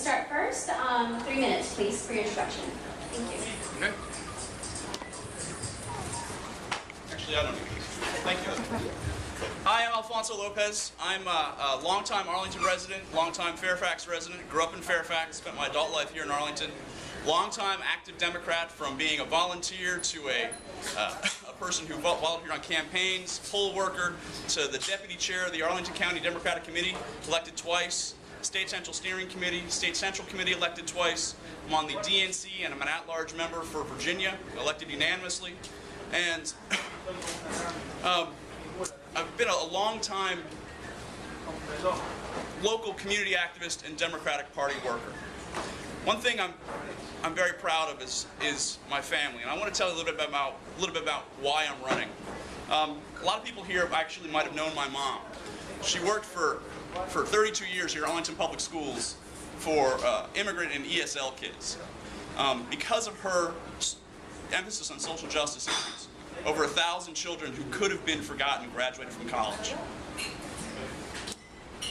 start first. 3 minutes, please, for your introduction. Thank you. Okay. Actually, I don't need these. Thank you. Hi, I'm Alfonso Lopez. I'm a longtime Arlington resident, longtime Fairfax resident. Grew up in Fairfax, spent my adult life here in Arlington. Longtime active Democrat, from being a volunteer to a person who volunteered on campaigns, poll worker, to the deputy chair of the Arlington County Democratic Committee, elected twice. State Central Steering Committee, State Central Committee, elected twice. I'm on the DNC, and I'm an at-large member for Virginia, elected unanimously. And I've been a long-time local community activist and Democratic Party worker. One thing I'm very proud of is my family, and I want to tell you a little bit about why I'm running. A lot of people here actually might have known my mom. She worked for 32 years here at Arlington Public Schools for immigrant and ESL kids. Because of her emphasis on social justice issues, over 1,000 children who could have been forgotten graduated from college.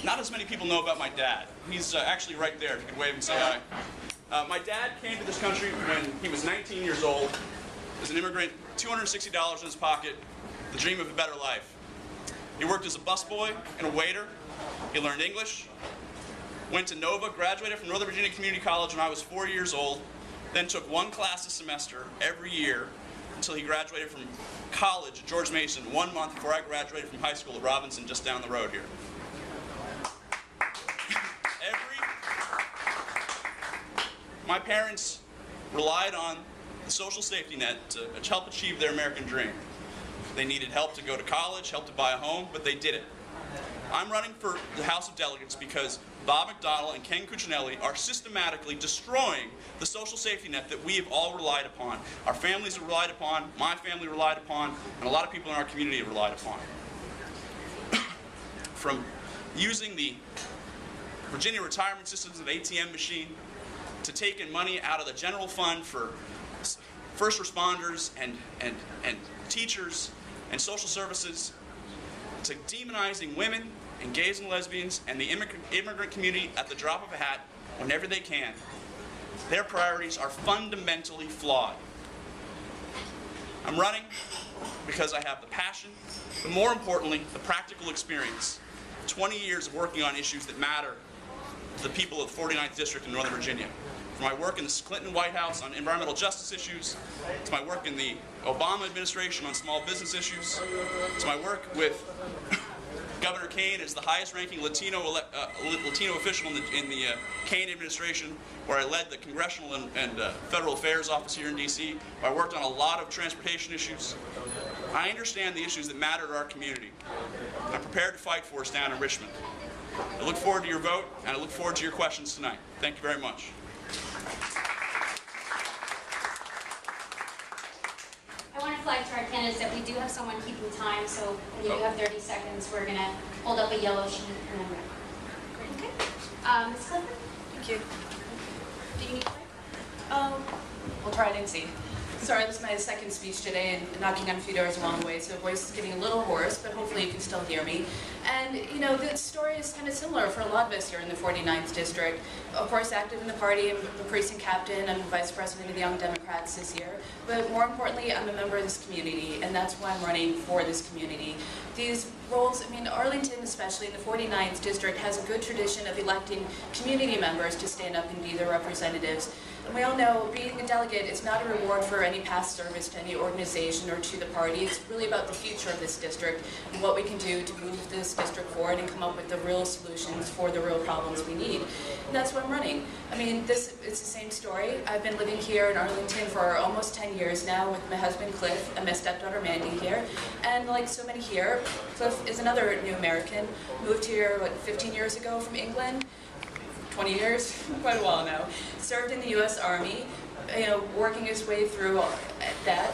Not as many people know about my dad. He's actually right there, if you could wave and say hi. My dad came to this country when he was 19 years old. As an immigrant, $260 in his pocket, the dream of a better life. He worked as a busboy and a waiter. He learned English, went to Nova, graduated from Northern Virginia Community College when I was 4 years old, then took one class a semester every year until he graduated from college at George Mason 1 month before I graduated from high school at Robinson, just down the road here. My parents relied on the social safety net to help achieve their American dream. They needed help to go to college, help to buy a home, but they did it. I'm running for the House of Delegates because Bob McDonnell and Ken Cuccinelli are systematically destroying the social safety net that we have all relied upon. Our families have relied upon, my family relied upon, and a lot of people in our community have relied upon. From using the Virginia retirement system as an ATM machine, to taking money out of the general fund for first responders and teachers and social services, to demonizing women and gays and lesbians and the immigrant community at the drop of a hat whenever they can. Their priorities are fundamentally flawed. I'm running because I have the passion, but more importantly, the practical experience. 20 years of working on issues that matter to the people of the 49th District in Northern Virginia. From my work in the Clinton White House on environmental justice issues, to my work in the Obama administration on small business issues, to my work with Governor Kaine as the highest-ranking Latino official in the Kaine administration, where I led the Congressional and Federal Affairs Office here in D.C., where I worked on a lot of transportation issues. I understand the issues that matter to our community. I'm prepared to fight for us down in Richmond. I look forward to your vote, and I look forward to your questions tonight. Thank you very much. I want to flag to our candidates that we do have someone keeping time, so when you do have 30 seconds, we're going to hold up a yellow sheet and then we're okay. Ms. Clifford? Thank you. Do you need to We'll try it and see. Sorry, this is my second speech today and knocking on a few doors along the way, so the voice is getting a little hoarse, but hopefully you can still hear me. And, you know, the story is kind of similar for a lot of us here in the 49th District. Of course, active in the party, I'm the precinct captain, I'm the vice president of the Young Democrats this year. But more importantly, I'm a member of this community, and that's why I'm running for this community. These roles, I mean, Arlington, especially in the 49th District, has a good tradition of electing community members to stand up and be their representatives. And we all know being a delegate is not a reward for any past service to any organization or to the party. It's really about the future of this district and what we can do to move this district forward and come up with the real solutions for the real problems we need. And that's why I'm running. I mean, it's the same story. I've been living here in Arlington for almost 10 years now with my husband Cliff and my stepdaughter Mandy here. And like so many here, Cliff is another new American, moved here, what, 15 years ago from England. 20 years, quite a while now. Served in the U.S. Army, you know, working his way through that.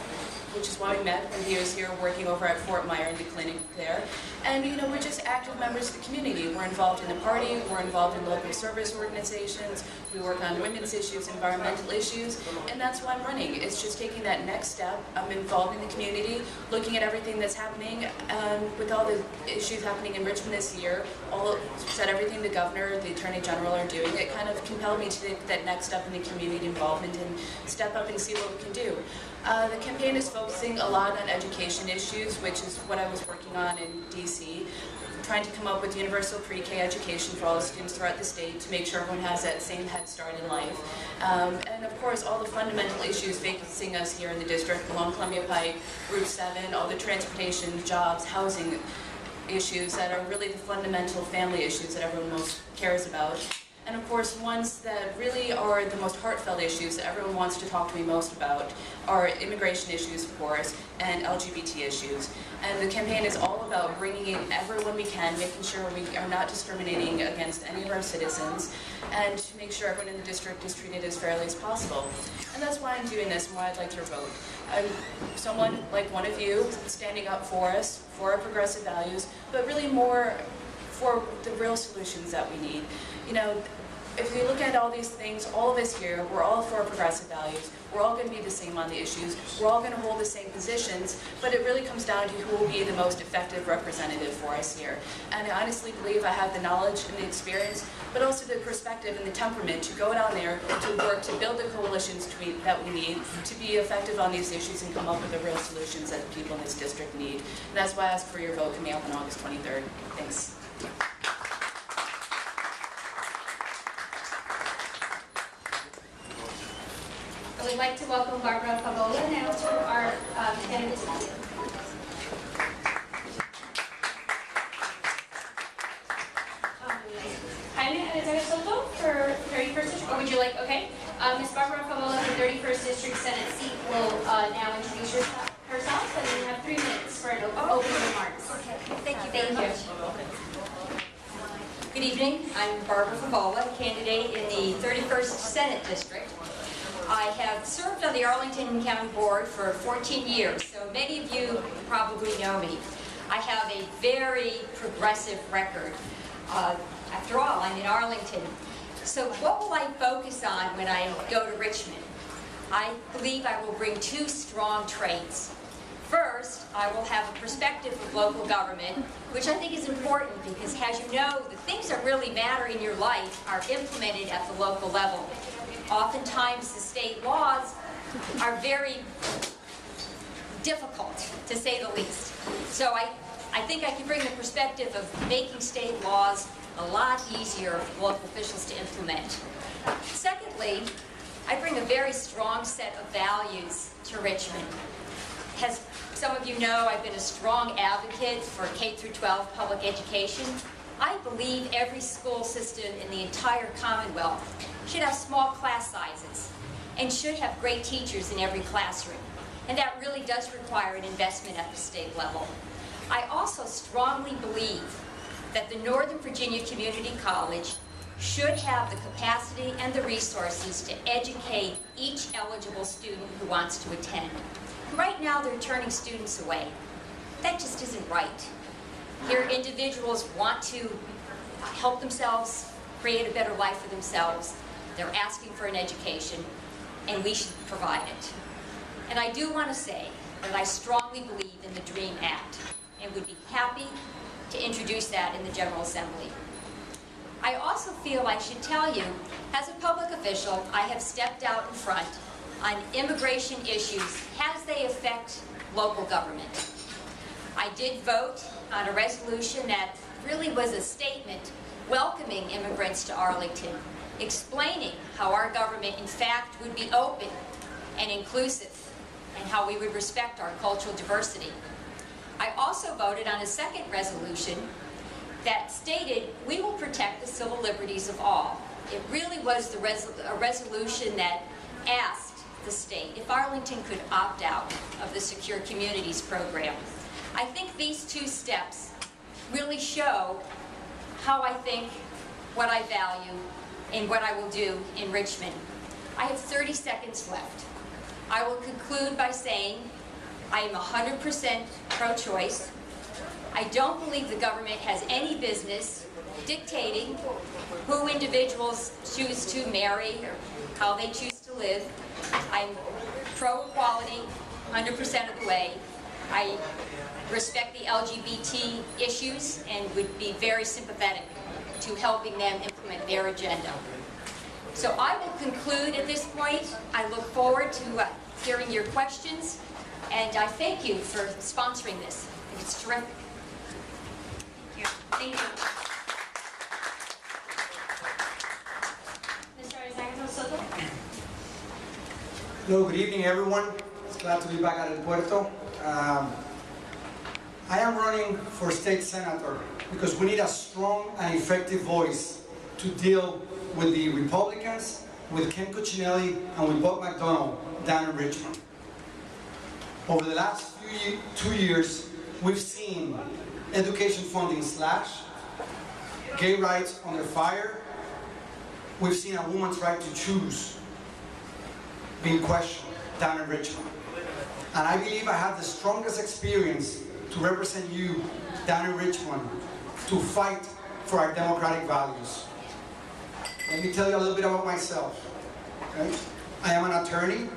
which is why we met when he was here working over at Fort Myer in the clinic there. And we're just active members of the community. We're involved in the party, we're involved in local service organizations, we work on women's issues, environmental issues, and that's why I'm running. It's just taking that next step. I'm involved in the community, looking at everything that's happening, with all the issues happening in Richmond this year, said everything the governor, the attorney general are doing. It kind of compelled me to take that next step in the community involvement and step up and see what we can do. The campaign is focusing a lot on education issues, which is what I was working on in DC, trying to come up with universal pre-K education for all the students throughout the state to make sure everyone has that same head start in life. And of course, all the fundamental issues facing us here in the district, along Columbia Pike, Route 7, all the transportation, jobs, housing issues that are really the fundamental family issues that everyone most cares about. And of course, ones that really are the most heartfelt issues that everyone wants to talk to me most about are immigration issues, of course, and LGBT issues. And the campaign is all about bringing in everyone we can, making sure we are not discriminating against any of our citizens, and to make sure everyone in the district is treated as fairly as possible. And that's why I'm doing this and why I'd like your vote. I'm someone like one of you standing up for us, for our progressive values, but really more for the real solutions that we need. If we look at all these things, all of us here, we're all for progressive values. We're all going to be the same on the issues. We're all going to hold the same positions, but it really comes down to who will be the most effective representative for us here. And I honestly believe I have the knowledge and the experience, but also the perspective and the temperament to go down there to work to build the coalitions that we need to be effective on these issues and come up with the real solutions that the people in this district need. And that's why I ask for your vote coming up on August 23rd. Thanks. We'd like to welcome Barbara Favola now to our candidates. Jaime Areizaga-Soto for 31st District, or would you like, okay. Ms. Barbara Favola for 31st District Senate seat will now introduce herself, and we have 3 minutes for an opening remarks. Okay, thank you very much. Good evening, I'm Barbara Favola, candidate in the 31st Senate District. I have served on the Arlington County Board for 14 years, so many of you probably know me. I have a very progressive record. After all, I'm in Arlington. So what will I focus on when I go to Richmond? I believe I will bring 2 strong traits. First, I will have a perspective of local government, which I think is important because, as you know, the things that really matter in your life are implemented at the local level. Oftentimes, the state laws are very difficult, to say the least. So I think I can bring the perspective of making state laws a lot easier for local officials to implement. Secondly, I bring a very strong set of values to Richmond. As some of you know, I've been a strong advocate for K-12 public education. I believe every school system in the entire Commonwealth should have small class sizes and should have great teachers in every classroom. And that really does require an investment at the state level. I also strongly believe that the Northern Virginia Community College should have the capacity and the resources to educate each eligible student who wants to attend. Right now, they're turning students away. That just isn't right. Here, individuals want to help themselves, create a better life for themselves. They're asking for an education, and we should provide it. And I do want to say that I strongly believe in the DREAM Act, and would be happy to introduce that in the General Assembly. I also feel I should tell you, as a public official, I have stepped out in front on immigration issues as they affect local government. I did vote on a resolution that really was a statement welcoming immigrants to Arlington, explaining how our government in fact would be open and inclusive and how we would respect our cultural diversity. I also voted on a second resolution that stated we will protect the civil liberties of all. It really was a resolution that asked the state if Arlington could opt out of the Secure Communities program. I think these 2 steps really show how I think, what I value, and what I will do in Richmond. I have 30 seconds left. I will conclude by saying I am 100% pro-choice. I don't believe the government has any business dictating who individuals choose to marry or how they choose to live. I'm pro-equality 100% of the way. I respect the LGBT issues and would be very sympathetic to helping them implement their agenda. So I will conclude at this point. I look forward to hearing your questions, and I thank you for sponsoring this. I think it's terrific. Thank you. Mr. Areizaga-Soto? Hello, good evening, everyone. It's glad to be back at El Puerto. I am running for state senator because we need a strong and effective voice to deal with the Republicans, with Ken Cuccinelli, and with Bob McDonnell down in Richmond. Over the last 2 years, we've seen education funding slashed, gay rights under fire. We've seen a woman's right to choose being questioned down in Richmond. And I believe I have the strongest experience to represent you down in Richmond to fight for our democratic values. Let me tell you a little bit about myself. Okay? I am an attorney.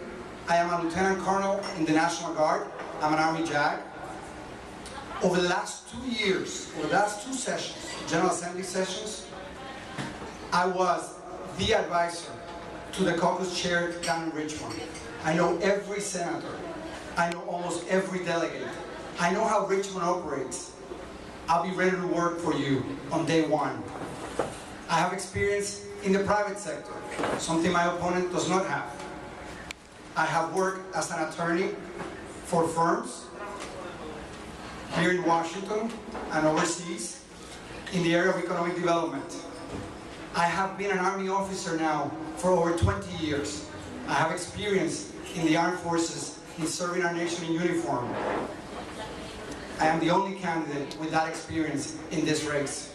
I am a lieutenant colonel in the National Guard. I'm an Army JAG. Over the last 2 years, over the last 2 sessions, General Assembly sessions, I was the advisor to the caucus chair down in Richmond. I know every senator. I know almost every delegate. I know how Richmond operates. I'll be ready to work for you on day one. I have experience in the private sector, something my opponent does not have. I have worked as an attorney for firms here in Washington and overseas in the area of economic development. I have been an Army officer now for over 20 years. I have experience in the armed forces in serving our nation in uniform. I am the only candidate with that experience in this race.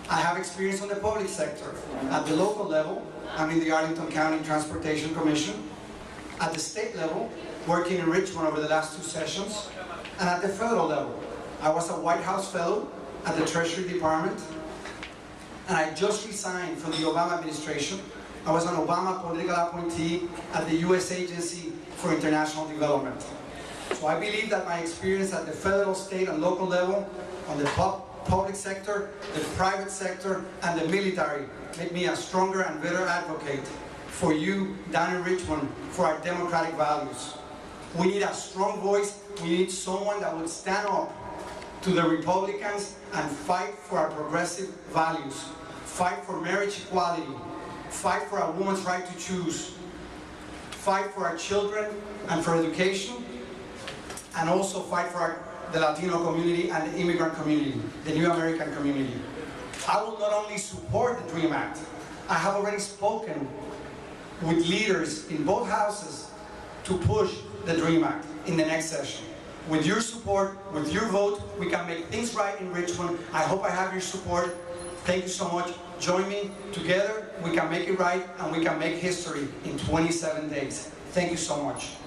I have experience on the public sector. At the local level, I'm in the Arlington County Transportation Commission. At the state level, working in Richmond over the last 2 sessions. And at the federal level, I was a White House fellow at the Treasury Department. And I just resigned from the Obama administration. I was an Obama political appointee at the U.S. Agency for International Development. So I believe that my experience at the federal, state, and local level, on the public sector, the private sector, and the military, make me a stronger and better advocate for you down in Richmond for our democratic values. We need a strong voice. We need someone that will stand up to the Republicans and fight for our progressive values, fight for marriage equality, fight for a woman's right to choose, fight for our children and for education, and also fight for the Latino community and the immigrant community, the new American community. I will not only support the DREAM Act, I have already spoken with leaders in both houses to push the DREAM Act in the next session. With your support, with your vote, we can make things right in Richmond. I hope I have your support. Thank you so much. Join me. Together, we can make it right, and we can make history in 27 days. Thank you so much.